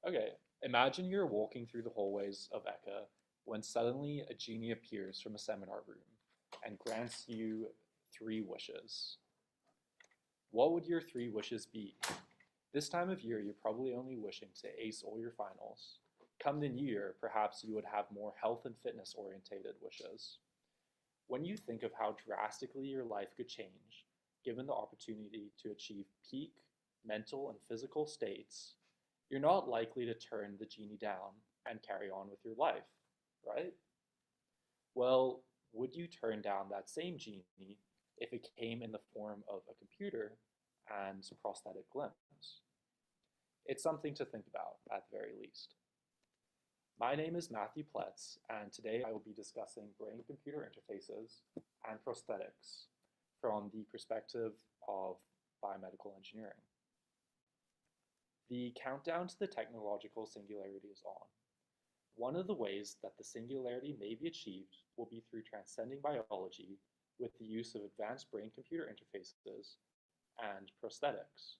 Okay, imagine you're walking through the hallways of Eka when suddenly a genie appears from a seminar room and grants you three wishes. What would your three wishes be? This time of year, you're probably only wishing to ace all your finals. Come the new year, perhaps you would have more health and fitness orientated wishes. When you think of how drastically your life could change, given the opportunity to achieve peak mental and physical states, you're not likely to turn the genie down and carry on with your life, right? Well, would you turn down that same genie if it came in the form of a computer and prosthetic limbs? It's something to think about at the very least. My name is Matthew Pletts, and today I will be discussing brain-computer interfaces and prosthetics from the perspective of biomedical engineering. The countdown to the technological singularity is on. One of the ways that the singularity may be achieved will be through transcending biology with the use of advanced brain-computer interfaces and prosthetics.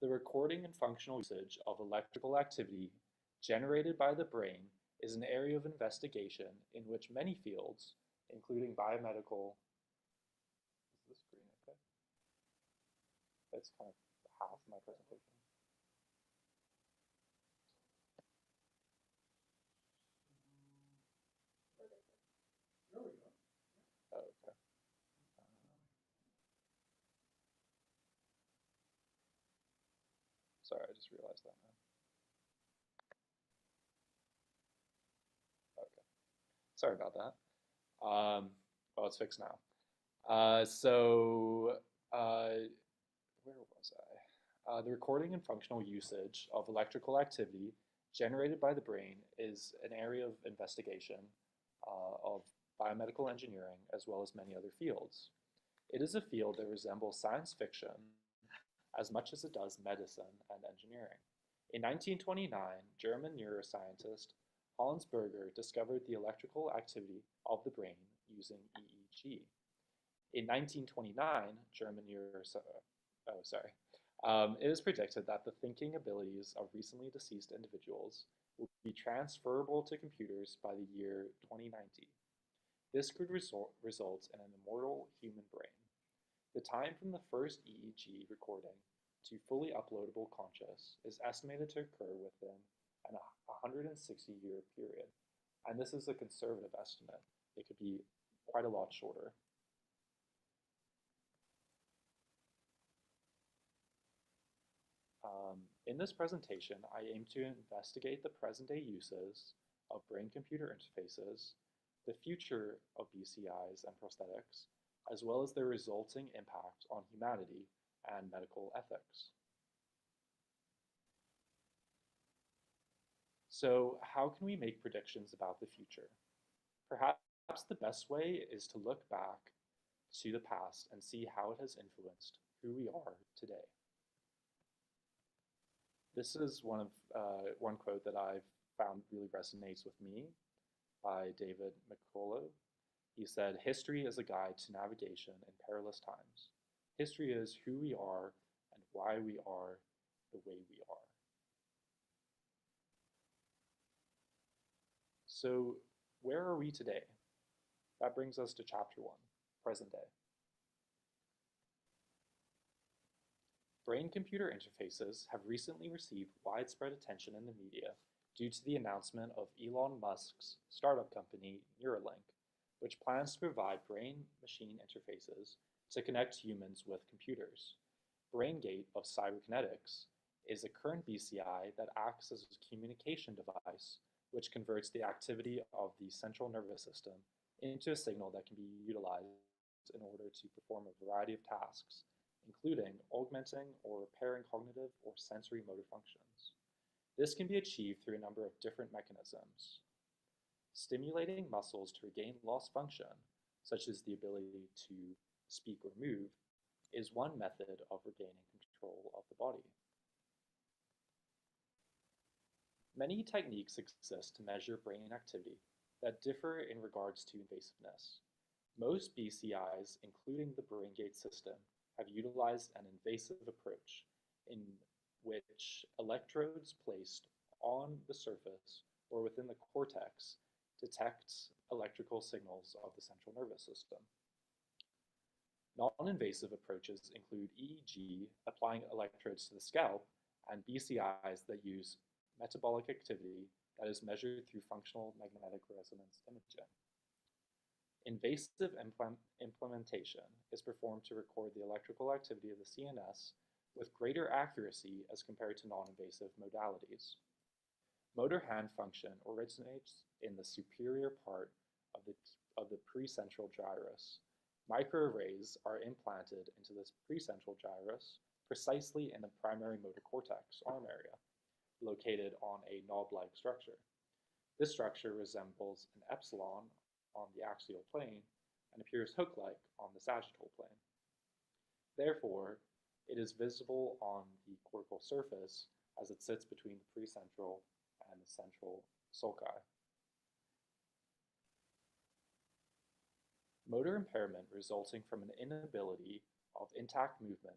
The recording and functional usage of electrical activity generated by the brain is an area of investigation in which many fields, including biomedical, is this green okay? That's kind of half my presentation. Oh, okay. Sorry, I just realized that now. Okay. Sorry about that. Well, it's fixed now. Where was I? The recording and functional usage of electrical activity generated by the brain is an area of investigation of biomedical engineering as well as many other fields. It is a field that resembles science fiction as much as it does medicine and engineering. In 1929, German neuroscientist Hans Berger discovered the electrical activity of the brain using EEG. In 1929, it is predicted that the thinking abilities of recently deceased individuals will be transferable to computers by the year 2090. This could result in an immortal human brain. The time from the first EEG recording to fully uploadable conscious is estimated to occur within an 160-year period, and this is a conservative estimate. It could be quite a lot shorter. In this presentation, I aim to investigate the present-day uses of brain-computer interfaces, the future of BCIs and prosthetics, as well as their resulting impact on humanity and medical ethics. So, how can we make predictions about the future? Perhaps the best way is to look back to the past and see how it has influenced who we are today. This is one quote that I've found really resonates with me by David McCullough. He said, "History is a guide to navigation in perilous times. History is who we are and why we are the way we are." So, where are we today? That brings us to chapter 1, present day. Brain-computer interfaces have recently received widespread attention in the media due to the announcement of Elon Musk's startup company, Neuralink, which plans to provide brain-machine interfaces to connect humans with computers. BrainGate of Cyberkinetics is a current BCI that acts as a communication device which converts the activity of the central nervous system into a signal that can be utilized in order to perform a variety of tasks, including augmenting or repairing cognitive or sensory motor functions. This can be achieved through a number of different mechanisms. Stimulating muscles to regain lost function, such as the ability to speak or move, is one method of regaining control of the body. Many techniques exist to measure brain activity that differ in regards to invasiveness. Most BCIs, including the BrainGate system, have utilized an invasive approach in which electrodes placed on the surface or within the cortex detect electrical signals of the central nervous system. Non-invasive approaches include EEG, applying electrodes to the scalp, and BCIs that use metabolic activity that is measured through functional magnetic resonance imaging. Invasive implementation is performed to record the electrical activity of the CNS with greater accuracy as compared to non-invasive modalities. Motor hand function originates in the superior part of the precentral gyrus. Microarrays are implanted into this precentral gyrus precisely in the primary motor cortex arm area, located on a knob-like structure. This structure resembles an epsilon on the axial plane and appears hook-like on the sagittal plane. Therefore, it is visible on the cortical surface as it sits between the precentral and the central sulci. Motor impairment resulting from an inability of intact movement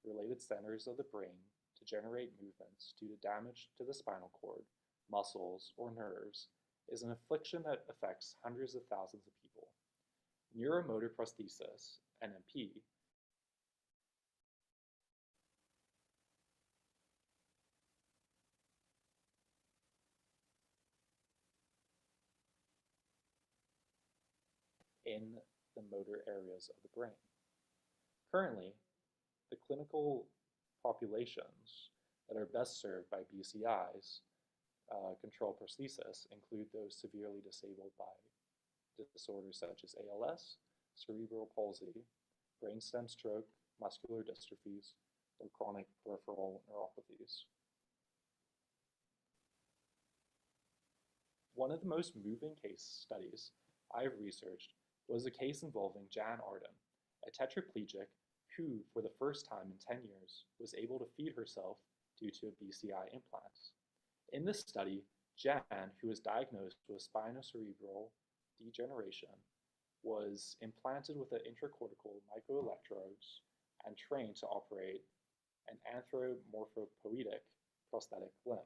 related centers of the brain to generate movements due to damage to the spinal cord, muscles, or nerves is an affliction that affects hundreds of thousands of people. Neuromotor prosthesis, NMP, in the motor areas of the brain. Currently, the clinical populations that are best served by BCIs control prosthesis include those severely disabled by disorders such as ALS, cerebral palsy, brainstem stroke, muscular dystrophies, or chronic peripheral neuropathies. One of the most moving case studies I have researched was a case involving Jan Arden, a tetraplegic who, for the first time in 10 years, was able to feed herself due to a BCI implant. In this study, Jan, who was diagnosed with spinocerebral degeneration, was implanted with intracortical microelectrodes and trained to operate an anthropomorphopoietic prosthetic limb.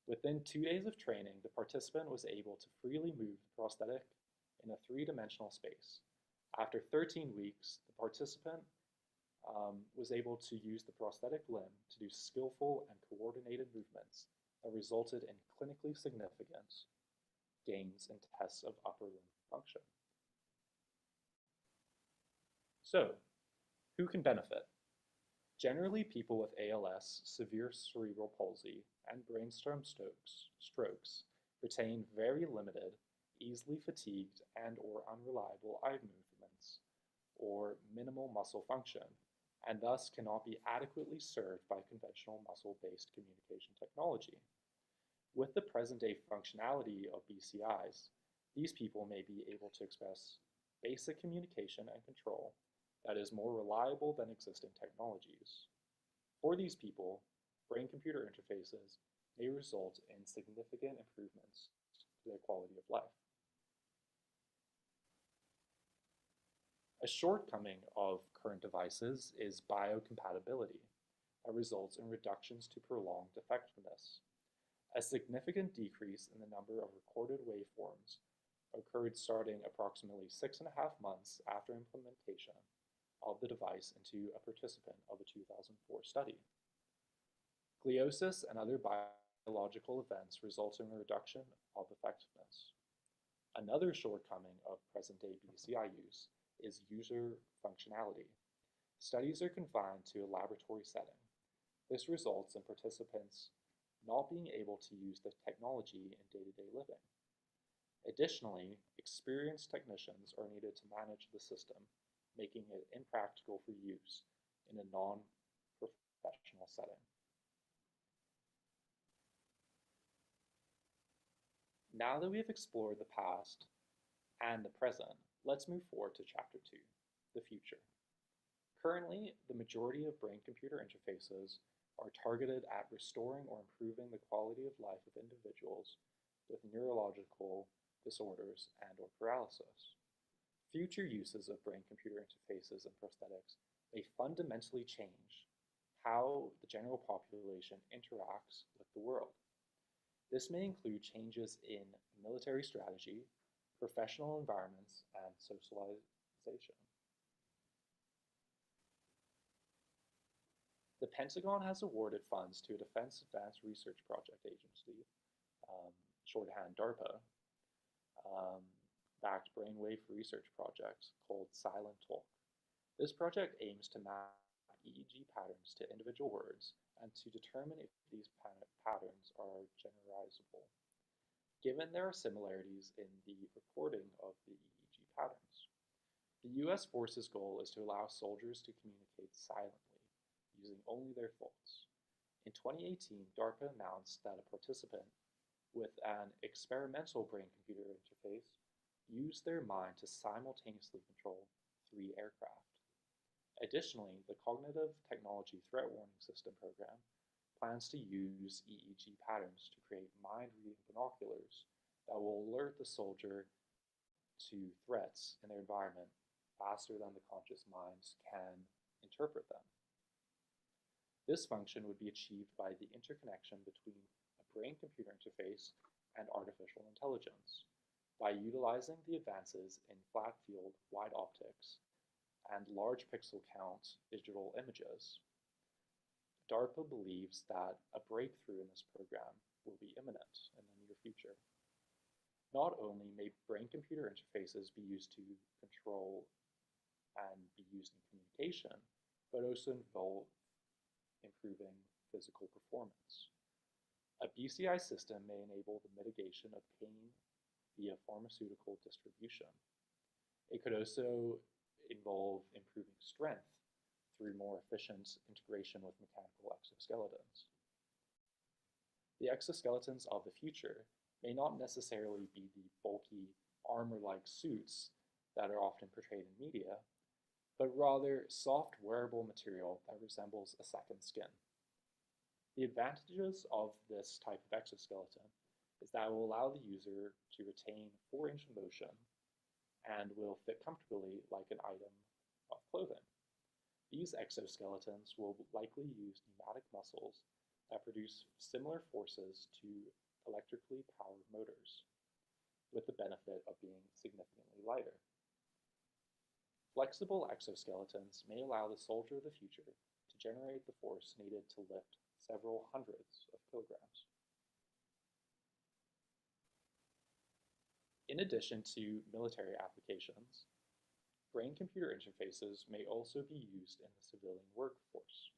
Within 2 days of training, the participant was able to freely move the prosthetic in a three-dimensional space. After 13 weeks, the participant was able to use the prosthetic limb to do skillful and coordinated movements that resulted in clinically significant gains in tests of upper limb function. So, who can benefit? Generally, people with ALS, severe cerebral palsy, and brainstem strokes retain very limited, easily fatigued and/or unreliable eye movements, or minimal muscle function, and thus cannot be adequately served by conventional muscle-based communication technology. With the present-day functionality of BCIs, these people may be able to express basic communication and control that is more reliable than existing technologies. For these people, brain-computer interfaces may result in significant improvements to their quality of life. A shortcoming of current devices is biocompatibility that results in reductions to prolonged effectiveness. A significant decrease in the number of recorded waveforms occurred starting approximately 6.5 months after implementation of the device into a participant of a 2004 study. Gliosis and other biological events result in a reduction of effectiveness. Another shortcoming of present-day BCI use is user functionality. Studies are confined to a laboratory setting. This results in participants not being able to use the technology in day-to-day living. Additionally, experienced technicians are needed to manage the system, making it impractical for use in a non-professional setting. Now that we have explored the past and the present, let's move forward to Chapter 2, the future. Currently, the majority of brain-computer interfaces are targeted at restoring or improving the quality of life of individuals with neurological disorders and/or paralysis. Future uses of brain-computer interfaces and prosthetics may fundamentally change how the general population interacts with the world. This may include changes in military strategy, professional environments, and socialization. The Pentagon has awarded funds to a Defense Advanced Research Project Agency, shorthand DARPA, backed brainwave research project called Silent Talk. This project aims to map EEG patterns to individual words and to determine if these patterns are generalizable, given there are similarities in the recording of the EEG patterns. The U.S. Force's goal is to allow soldiers to communicate silently, using only their thoughts. In 2018, DARPA announced that a participant with an experimental brain-computer interface used their mind to simultaneously control 3 aircraft. Additionally, the Cognitive Technology Threat Warning System program plans to use EEG patterns to create mind-reading binoculars that will alert the soldier to threats in their environment faster than the conscious minds can interpret them. This function would be achieved by the interconnection between a brain-computer interface and artificial intelligence by utilizing the advances in flat-field wide optics and large pixel count digital images. DARPA believes that a breakthrough in this program will be imminent in the near future. Not only may brain-computer interfaces be used to control and be used in communication, but also involve improving physical performance. A BCI system may enable the mitigation of pain via pharmaceutical distribution. It could also involve improving strength through more efficient integration with mechanical exoskeletons. The exoskeletons of the future may not necessarily be the bulky, armor-like suits that are often portrayed in media, but rather soft, wearable material that resembles a second skin. The advantages of this type of exoskeleton is that it will allow the user to retain 4-inch motion and will fit comfortably like an item of clothing. These exoskeletons will likely use pneumatic muscles that produce similar forces to electrically powered motors, with the benefit of being significantly lighter. Flexible exoskeletons may allow the soldier of the future to generate the force needed to lift several hundreds of kilograms. In addition to military applications, brain-computer interfaces may also be used in the civilian workforce.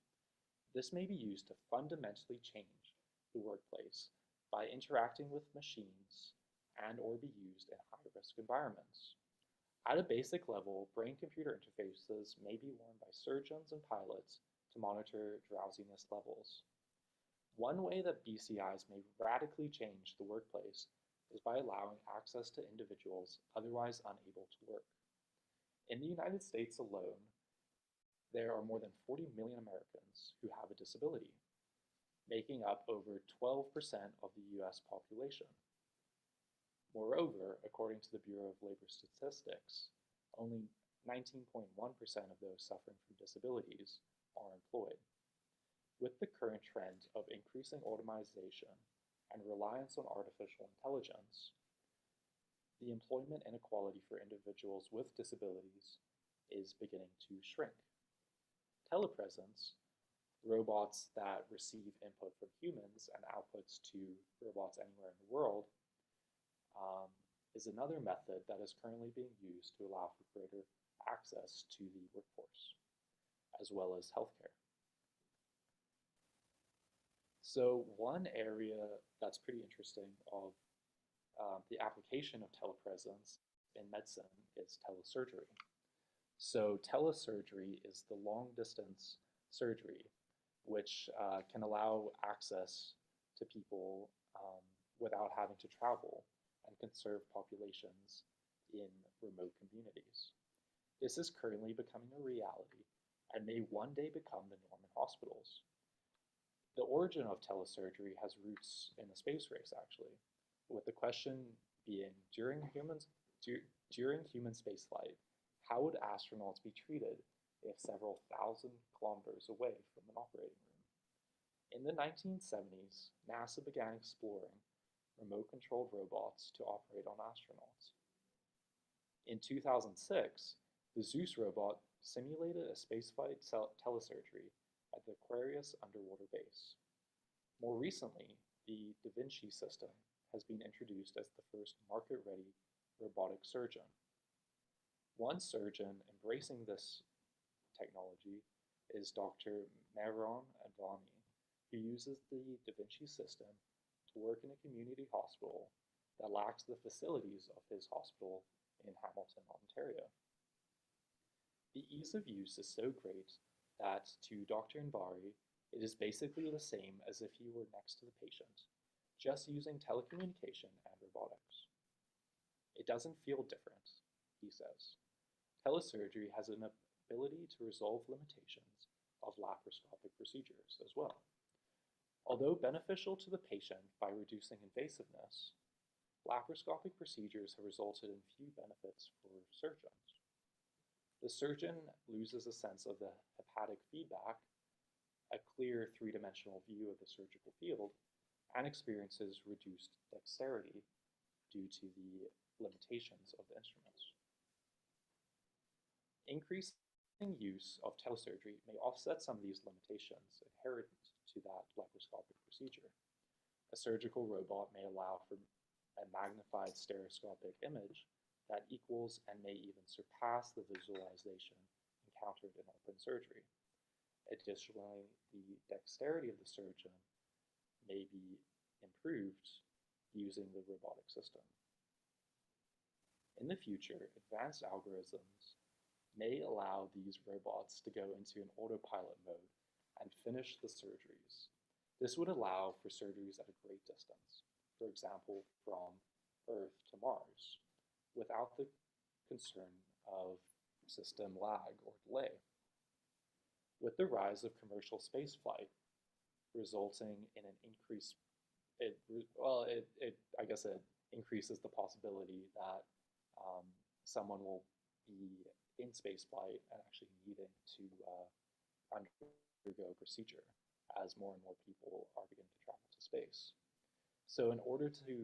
This may be used to fundamentally change the workplace by interacting with machines and/or be used in high-risk environments. At a basic level, brain-computer interfaces may be worn by surgeons and pilots to monitor drowsiness levels. One way that BCIs may radically change the workplace is by allowing access to individuals otherwise unable to work. In the United States alone, there are more than 40 million Americans who have a disability, making up over 12% of the US population. Moreover, according to the Bureau of Labor Statistics, only 19.1% of those suffering from disabilities are employed. With the current trend of increasing automation and reliance on artificial intelligence, the employment inequality for individuals with disabilities is beginning to shrink. Telepresence, robots that receive input from humans and outputs to robots anywhere in the world, is another method that is currently being used to allow for greater access to the workforce, as well as healthcare. So one area that's pretty interesting of the application of telepresence in medicine is telesurgery. So telesurgery is the long-distance surgery, which can allow access to people without having to travel and conserve populations in remote communities. This is currently becoming a reality and may one day become the norm in hospitals. The origin of telesurgery has roots in the space race, actually, with the question being, during human spaceflight, how would astronauts be treated if several thousand kilometers away from an operating room. In the 1970s, NASA began exploring remote-controlled robots to operate on astronauts. In 2006, the Zeus robot simulated a spaceflight telesurgery at the Aquarius underwater base. More recently, the Da Vinci system has been introduced as the first market-ready robotic surgeon. One surgeon embracing this technology is Dr. Mehran Advani, who uses the Da Vinci system to work in a community hospital that lacks the facilities of his hospital in Hamilton, Ontario. The ease of use is so great that to Dr. Advani, it is basically the same as if he were next to the patient, just using telecommunication and robotics. It doesn't feel different, he says. Telesurgery has an ability to resolve limitations of laparoscopic procedures as well. Although beneficial to the patient by reducing invasiveness, laparoscopic procedures have resulted in few benefits for surgeons. The surgeon loses a sense of the hepatic feedback, a clear three-dimensional view of the surgical field, and experiences reduced dexterity due to the limitations of the instruments. Increasing use of telesurgery may offset some of these limitations inherent to that laparoscopic procedure. A surgical robot may allow for a magnified stereoscopic image that equals and may even surpass the visualization encountered in open surgery. Additionally, the dexterity of the surgeon may be improved using the robotic system. In the future, advanced algorithms may allow these robots to go into an autopilot mode and finish the surgeries. This would allow for surgeries at a great distance, for example, from Earth to Mars, without the concern of system lag or delay. With the rise of commercial spaceflight, resulting in an increase, it increases the possibility that someone will be in spaceflight and actually needing to undergo a procedure as more and more people are beginning to travel to space. So in order to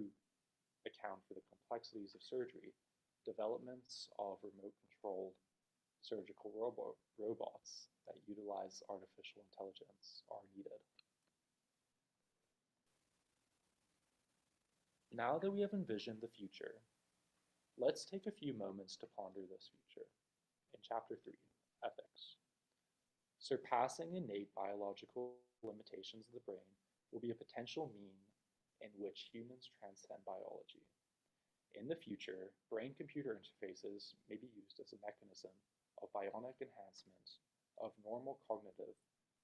account for the complexities of surgery, developments of remote-controlled surgical robots that utilize artificial intelligence are needed. Now that we have envisioned the future, let's take a few moments to ponder this future. In Chapter 3, Ethics. Surpassing innate biological limitations of the brain will be a potential mean in which humans transcend biology. In the future, brain-computer interfaces may be used as a mechanism of bionic enhancement of normal cognitive,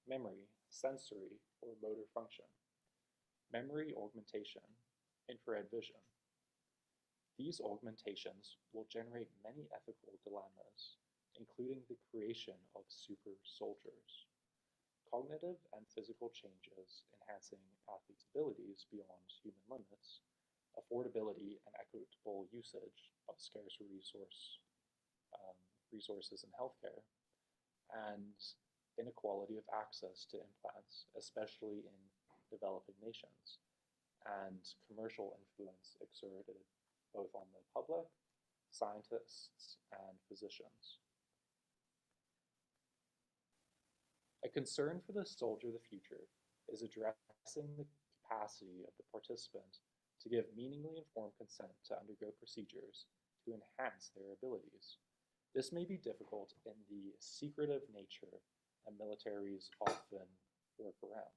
memory, sensory, or motor function, memory augmentation, infrared vision. These augmentations will generate many ethical dilemmas, including the creation of super soldiers, cognitive and physical changes enhancing athletes' abilities beyond human limits, affordability and equitable usage of scarce resources in healthcare, and inequality of access to implants, especially in developing nations, and commercial influence exerted both on the public, scientists, and physicians. A concern for the soldier of the future is addressing the capacity of the participant to give meaningfully informed consent to undergo procedures to enhance their abilities. This may be difficult in the secretive nature that militaries often work around.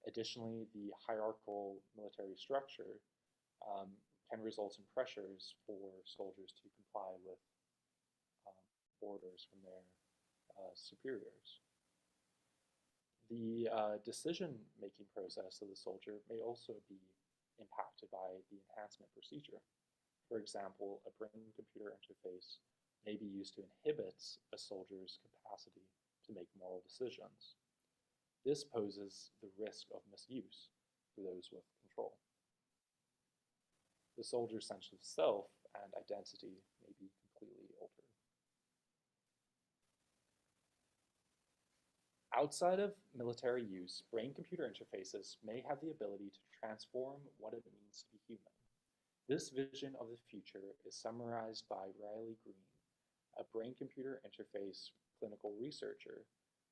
Additionally, the hierarchical military structure can result in pressures for soldiers to comply with orders from their superiors. The decision-making process of the soldier may also be impacted by the enhancement procedure. For example, a brain-computer interface may be used to inhibit a soldier's capacity to make moral decisions. This poses the risk of misuse for those with control. The soldier's sense of self and identity may be completely altered. Outside of military use, brain-computer interfaces may have the ability to transform what it means to be human. This vision of the future is summarized by Riley Green, a brain-computer interface clinical researcher,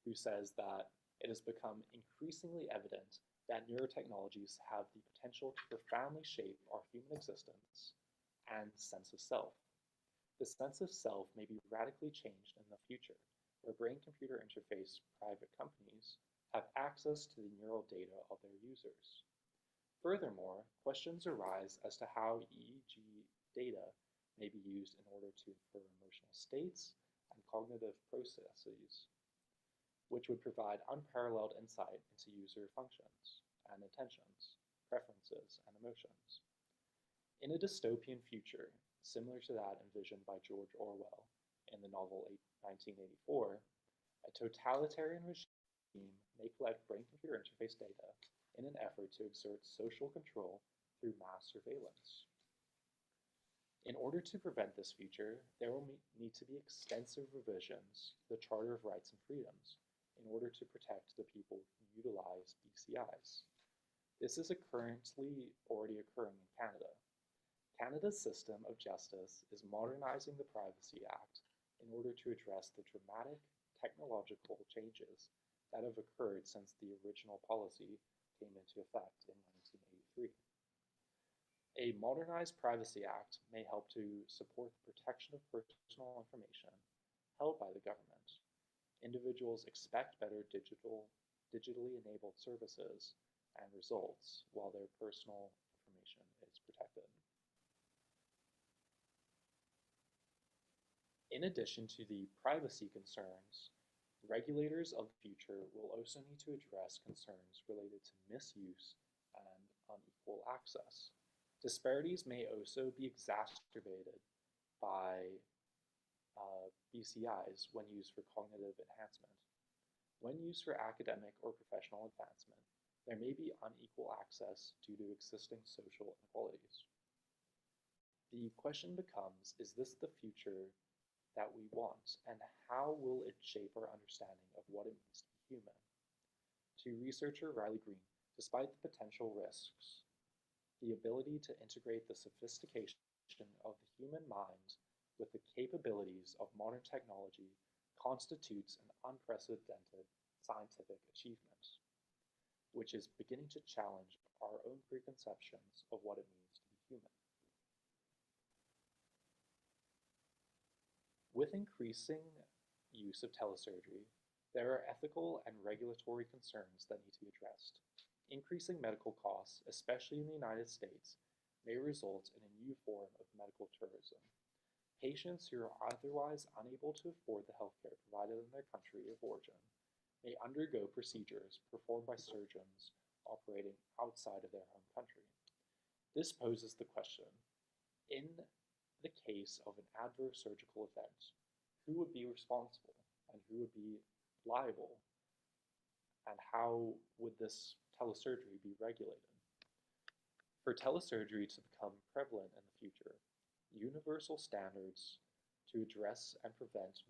who says that it has become increasingly evident that neurotechnologies have the potential to profoundly shape our human existence and sense of self. The sense of self may be radically changed in the future, where brain-computer interface private companies have access to the neural data of their users. Furthermore, questions arise as to how EEG data may be used in order to infer emotional states and cognitive processes, which would provide unparalleled insight into user functions and intentions, preferences, and emotions. In a dystopian future, similar to that envisioned by George Orwell in the novel 1984, a totalitarian regime may collect brain-computer interface data in an effort to exert social control through mass surveillance. In order to prevent this future, there will need to be extensive revisions to the Charter of Rights and Freedoms in order to protect the people who utilize BCIs. This is currently already occurring in Canada. Canada's system of justice is modernizing the Privacy Act in order to address the dramatic technological changes that have occurred since the original policy came into effect in 1983. A modernized Privacy Act may help to support the protection of personal information held by the government. Individuals expect better digitally enabled services and results while their personal information is protected. In addition to the privacy concerns, regulators of the future will also need to address concerns related to misuse and unequal access. Disparities may also be exacerbated by BCIs when used for cognitive enhancement. When used for academic or professional advancement, there may be unequal access due to existing social inequalities. The question becomes, is this the future that we want, and how will it shape our understanding of what it means to be human? To researcher Riley Green, despite the potential risks, the ability to integrate the sophistication of the human mind with the capabilities of modern technology constitutes an unprecedented scientific achievement, which is beginning to challenge our own preconceptions of what it means to be human. With increasing use of telesurgery, there are ethical and regulatory concerns that need to be addressed. Increasing medical costs, especially in the United States, may result in a new form of medical tourism. Patients who are otherwise unable to afford the healthcare provided in their country of origin may undergo procedures performed by surgeons operating outside of their home country. This poses the question, in the case of an adverse surgical event, who would be responsible and who would be liable, and how would this telesurgery be regulated? For telesurgery to become prevalent in the future, universal standards to address and prevent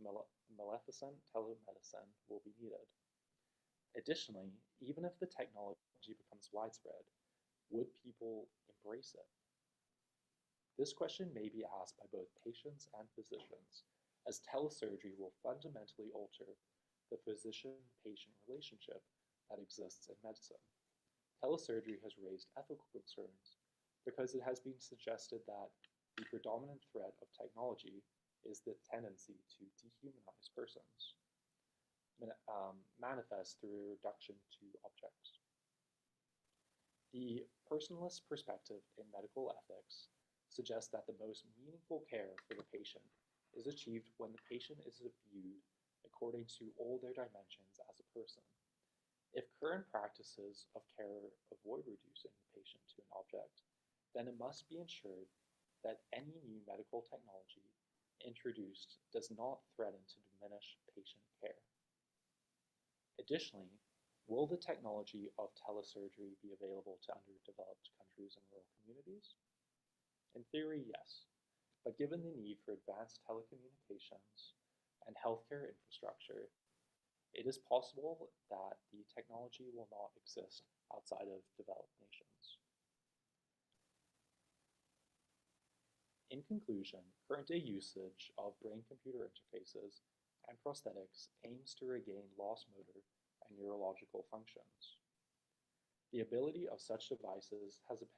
maleficent telemedicine will be needed. Additionally, even if the technology becomes widespread, would people embrace it? This question may be asked by both patients and physicians, as telesurgery will fundamentally alter the physician-patient relationship that exists in medicine. Telesurgery has raised ethical concerns because it has been suggested that the predominant threat of technology is the tendency to dehumanize persons, manifest through a reduction to objects. The personalist perspective in medical ethics suggests that the most meaningful care for the patient is achieved when the patient is viewed according to all their dimensions as a person. If current practices of care avoid reducing the patient to an object, then it must be ensured that any new medical technology introduced does not threaten to diminish patient care. Additionally, will the technology of telesurgery be available to underdeveloped countries and rural communities? In theory, yes, but given the need for advanced telecommunications and healthcare infrastructure, it is possible that the technology will not exist outside of developed nations. In conclusion, current-day usage of brain-computer interfaces and prosthetics aims to regain lost motor and neurological functions. The ability of such devices has a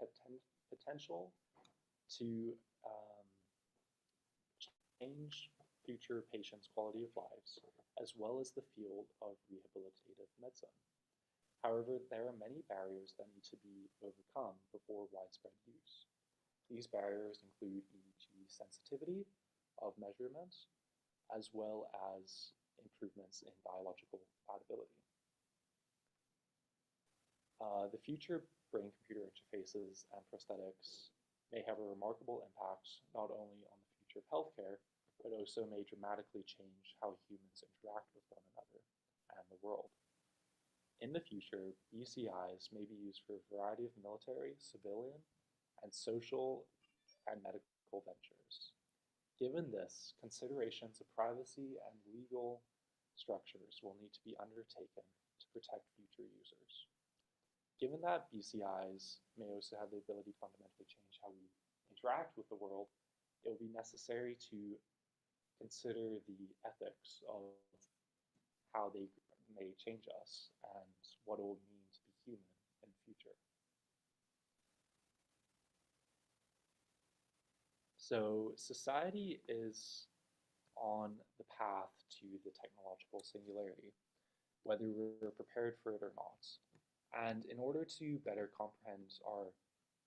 potential to change future patients' quality of lives, as well as the field of rehabilitative medicine. However, there are many barriers that need to be overcome before widespread use. These barriers include EEG sensitivity of measurement, as well as improvements in biological compatibility. The future brain-computer interfaces and prosthetics may have a remarkable impact not only on the future of healthcare, but also may dramatically change how humans interact with one another and the world. In the future, BCIs may be used for a variety of military, civilian, and social and medical ventures. Given this, considerations of privacy and legal structures will need to be undertaken to protect future users. Given that BCIs may also have the ability to fundamentally change how we interact with the world, it will be necessary to consider the ethics of how they may change us and what it will mean to be human in the future. So society is on the path to the technological singularity, whether we're prepared for it or not. And in order to better comprehend our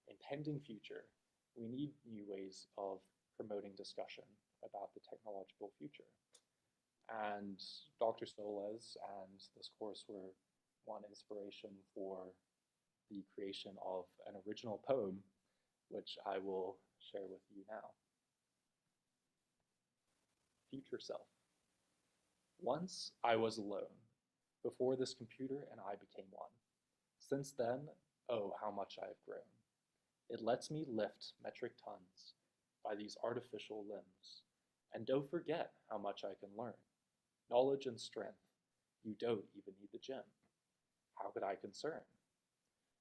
impending future, we need new ways of promoting discussion about the technological future. And Dr. Soles and this course were one inspiration for the creation of an original poem, which I will share with you now. Future Self. Once I was alone, before this computer and I became one. Since then, oh, how much I have grown. It lets me lift metric tons by these artificial limbs. And don't forget how much I can learn. Knowledge and strength, you don't even need the gym. How could I concern?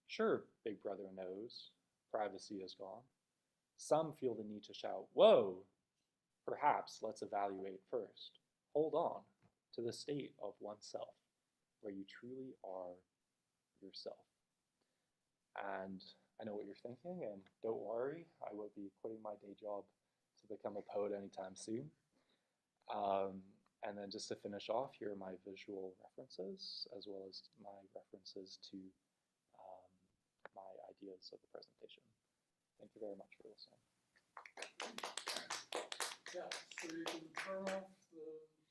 Sure, Big Brother knows, privacy is gone. Some feel the need to shout, whoa! Perhaps let's evaluate first. Hold on to the state of oneself, where you truly are yourself. And I know what you're thinking, and don't worry, I will be quitting my day job to become a poet anytime soon. And then just to finish off, here are my visual references, as well as my references to my ideas of the presentation. Thank you very much for listening. Yeah, so you can turn off the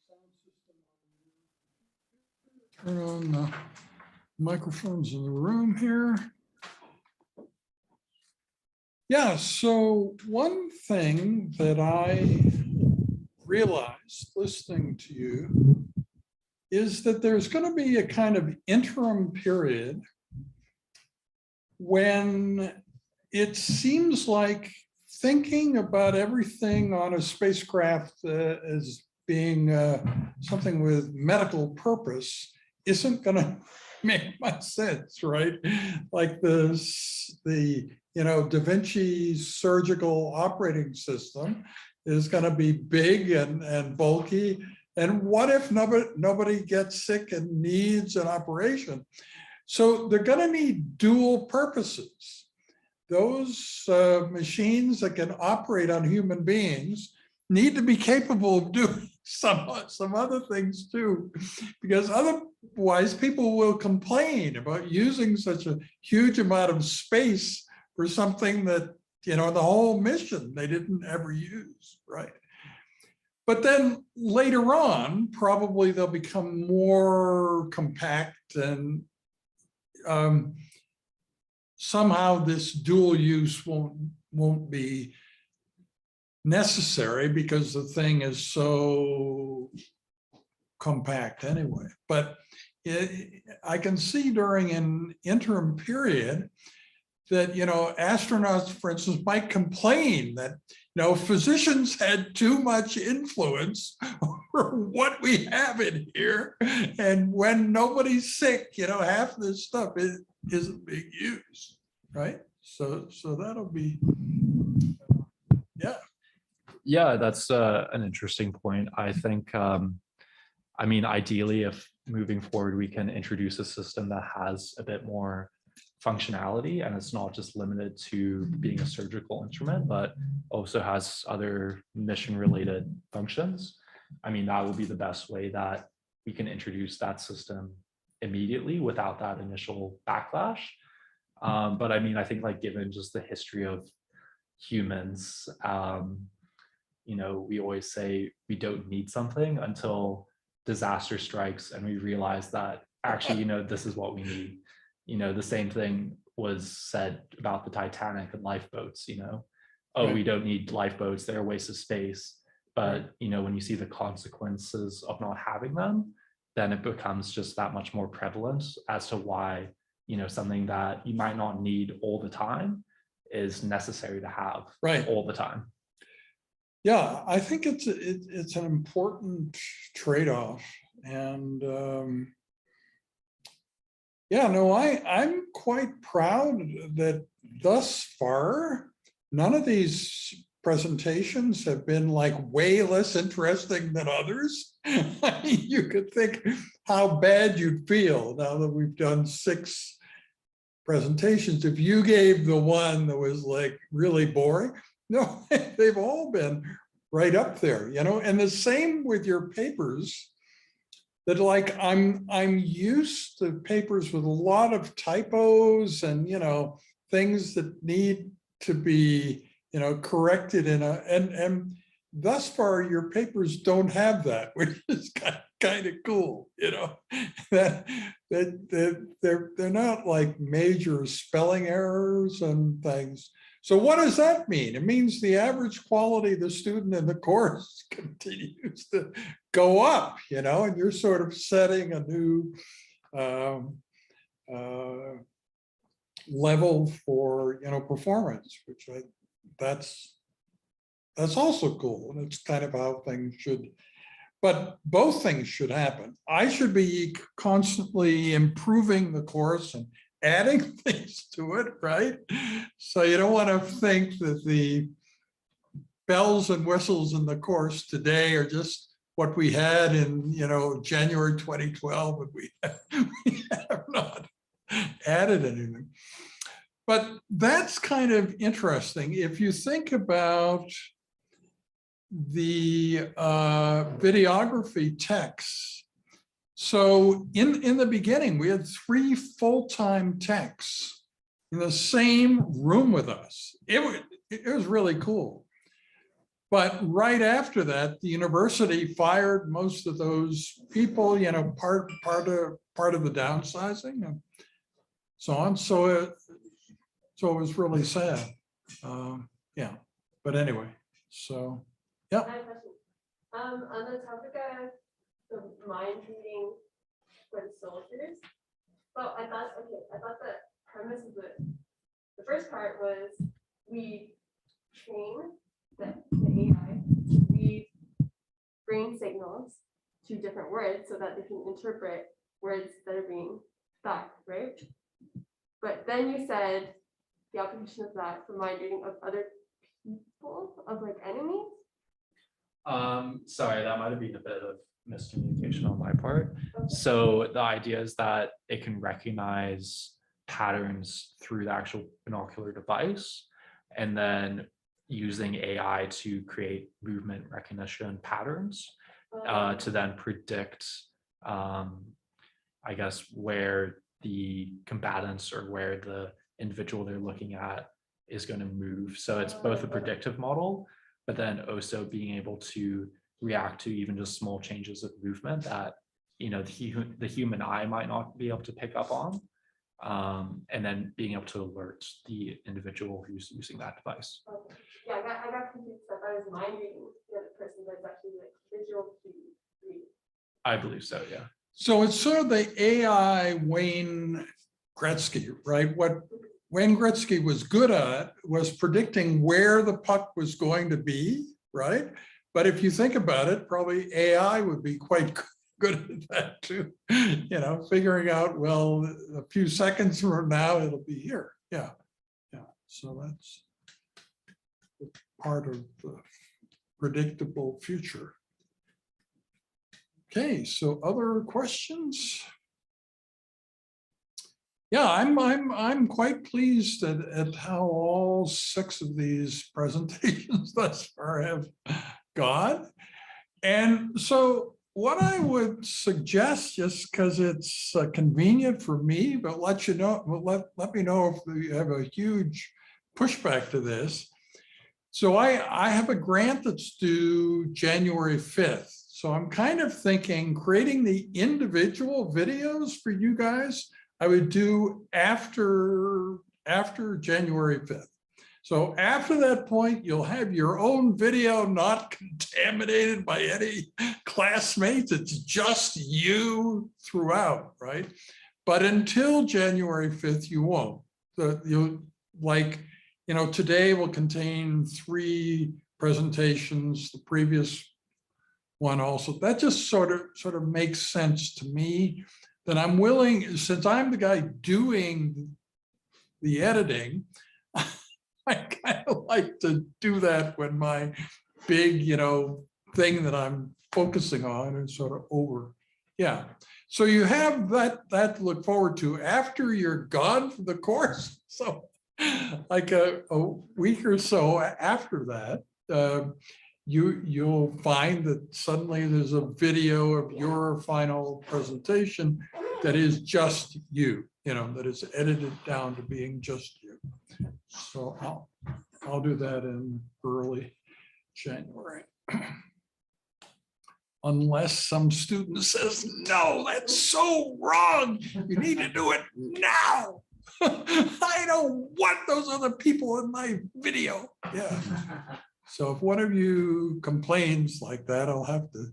sound system on your... Turn on the microphones in the room here. Yeah, so one thing that I realized listening to you is that there's going to be a kind of interim period when it seems like thinking about everything on a spacecraft as being something with medical purpose isn't going to make much sense, right? Like the Da Vinci surgical operating system is going to be big and bulky. And what if nobody gets sick and needs an operation? So they're going to need dual purposes. Those machines that can operate on human beings need to be capable of doing some other things too, because otherwise people will complain about using such a huge amount of space for something that, the whole mission they didn't ever use, right? But then later on, probably they'll become more compact and somehow this dual use won't be necessary because the thing is so compact anyway. But I can see during an interim period that, astronauts, for instance, might complain that, physicians had too much influence over what we have in here. And when nobody's sick, half this stuff isn't being used, right? So that'll be, yeah. Yeah, that's an interesting point. I think, I mean, ideally, if moving forward, we can introduce a system that has a bit more functionality and it's not just limited to being a surgical instrument, but also has other mission related functions. I mean, that will be the best way that we can introduce that system immediately without that initial backlash. But I mean, I think like given just the history of humans, we always say we don't need something until disaster strikes and we realize that actually, this is what we need. The same thing was said about the Titanic and lifeboats, oh, Right. we don't need lifeboats, they're a waste of space. But, when you see the consequences of not having them, then it becomes just that much more prevalent as to why, something that you might not need all the time is necessary to have Right. all the time. Yeah, I think it's an important trade-off. And yeah, no, I'm quite proud that thus far, none of these presentations have been like way less interesting than others. I mean, you could think how bad you'd feel now that we've done 6 presentations. If you gave the one that was like really boring, no, they've all been right up there, and the same with your papers. That like I'm used to papers with a lot of typos and things that need to be corrected and thus far your papers don't have that, which is kind of cool, that they're not like major spelling errors and things. So what does that mean? It means the average quality of the student in the course continues to go up, and you're sort of setting a new level for performance, which that's also cool, and it's kind of how things should. But both things should happen. I should be constantly improving the course and adding things to it, right? So you don't want to think that the bells and whistles in the course today are just what we had in January 2012, and we have not added anything. But that's kind of interesting. If you think about the videography techs, so in the beginning, we had 3 full-time techs in the same room with us. It was really cool. But right after that, the university fired most of those people, part of the downsizing and so on. So it was really sad. Yeah, but anyway, so yeah. I have a question. On the topic of the mind reading for the soldiers. So I thought the premise of the first part was we train the AI to read brain signals to different words so that they can interpret words that are being thought, right? But then you said the application of that for mind reading of other people, of like enemies. Sorry, that might have been a bit of miscommunication on my part. So the idea is that it can recognize patterns through the actual binocular device, and then using AI to create movement recognition patterns to then predict, I guess, where the combatants or where the individual they're looking at is going to move. So it's both a predictive model, but then also being able to react to even just small changes of movement that the human eye might not be able to pick up on, and then being able to alert the individual who's using that device. Okay. Yeah, I got confused. I thought it was mind reading the other person, but it's actually like visual reading. I believe so, yeah. So it's sort of the AI Wayne Gretzky, right? Wayne Gretzky was good at was predicting where the puck was going to be, right? But if you think about it, probably AI would be quite good at that too. You know, figuring out, well, a few seconds from now, it'll be here. Yeah, yeah. So that's part of the predictable future. Okay, so other questions? Yeah, I'm quite pleased at how all 6 of these presentations thus far have gone. And so what I would suggest, just because it's convenient for me, but let you know, let me know if you have a huge pushback to this. So I have a grant that's due January 5th. So I'm kind of thinking creating the individual videos for you guys, I would do after January 5th. So after that point, you'll have your own video, not contaminated by any classmates. It's just you throughout, right? But until January 5th, you won't. You'll, like, you know, today will contain 3 presentations, the previous one also. That just sort of makes sense to me. That I'm willing, since I'm the guy doing the editing, I kind of like to do that when my big, you know, thing that I'm focusing on is sort of over. Yeah. So you have that to look forward to after you're gone from the course. So like a week or so after that, you'll find that suddenly there's a video of your final presentation that is just you, you know, that is edited down to being just you. So I'll do that in early January. Unless some student says, no, that's so wrong. You need to do it now. I don't want those other people in my video. Yeah. So if one of you complains like that, I'll have to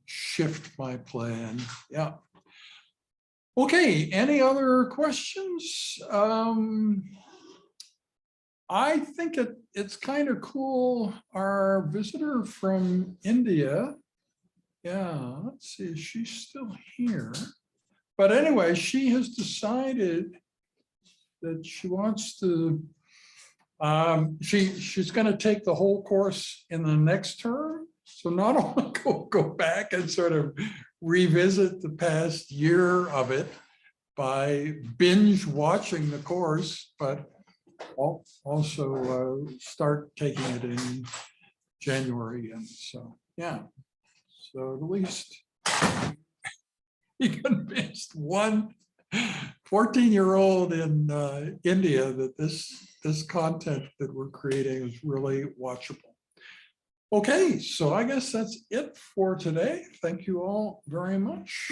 shift my plan. Yeah. Okay, any other questions? I think it's kind of cool. Our visitor from India, yeah, let's see, she's still here. But anyway, she has decided that she wants to, she's going to take the whole course in the next term. So not only go back and sort of revisit the past year of it by binge watching the course, but also start taking it in January. And so, yeah, so at least he convinced one 14-year-old in India that this content that we're creating is really watchable. Okay, so I guess that's it for today. Thank you all very much.